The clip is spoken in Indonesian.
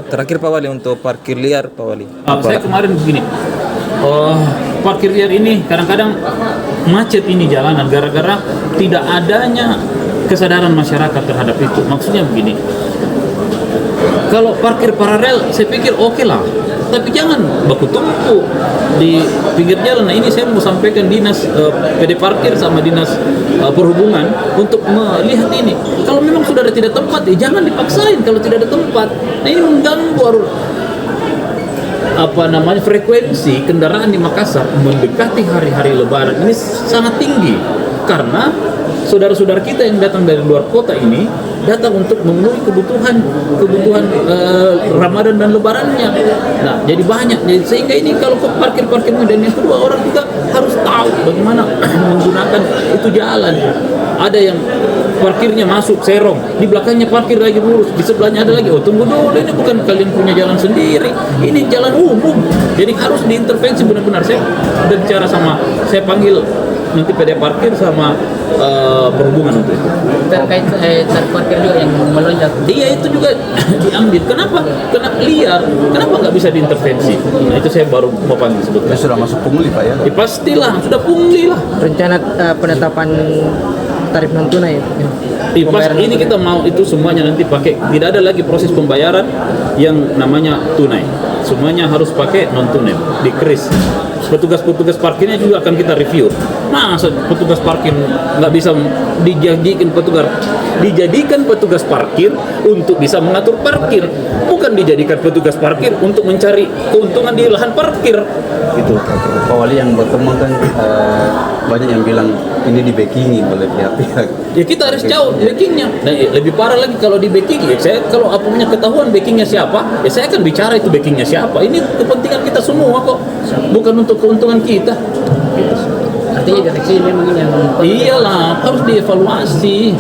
Terakhir Pak Wali untuk parkir liar Pak Wali. Saya kemarin begini, parkir liar ini kadang-kadang macet ini jalanan gara-gara tidak adanya kesadaran masyarakat terhadap itu. Maksudnya begini, kalau parkir paralel saya pikir oke lah, tapi jangan baku tumpuk di pinggir jalan. Nah ini saya mau sampaikan dinas PD parkir sama dinas perhubungan untuk melihat ini. Kalau memang sudah ada tidak tempat, jangan dipaksain kalau tidak ada tempat. Nah ini mengganggu frekuensi kendaraan di Makassar mendekati hari-hari Lebaran ini sangat tinggi karena saudara-saudara kita yang datang dari luar kota ini datang untuk memenuhi kebutuhan Ramadan dan Lebarannya. Nah, jadi banyak. Sehingga ini kalau parkir dan yang kedua orang juga harus tahu bagaimana menggunakan itu jalan. Ada yang parkirnya masuk serong, di belakangnya parkir lagi lurus, di sebelahnya ada lagi. Oh tunggu dulu, ini bukan kalian punya jalan sendiri, ini jalan umum. Jadi harus diintervensi benar-benar. Saya udah bicara saya panggil nanti PD parkir sama perhubungan untuk itu. Terkait tarif parkir juga yang melonjak. Iya itu juga diambil. Kenapa liar? Kenapa nggak bisa diintervensi? Nah itu saya baru mau panggil sebetulnya. Sudah masuk pungli Pak ya? Pastilah sudah pungli lah. Rencana penetapan tarif non tunai. Pas ini kita mau itu semuanya nanti pakai, tidak ada lagi proses pembayaran yang namanya tunai. Semuanya harus pakai non tunai, di kris. Petugas parkirnya juga akan kita review. Masa petugas parkir nggak bisa dijadikan petugas parkir untuk bisa mengatur parkir, bukan dijadikan petugas parkir untuk mencari keuntungan di lahan parkir. Gitu. Pak Wali yang bertemu kan banyak yang bilang ini di backingi oleh pihak-pihak. Ya kita harus jauh backingnya. Nah, lebih parah lagi kalau di backing ya saya kalau apanya ketahuan backingnya siapa, ya saya akan bicara itu backingnya siapa. Ini kepentingan kita semua kok, bukan untuk keuntungan kita. Gitu. Artinya deteksi memang ini yang Iyalah harus dievaluasi.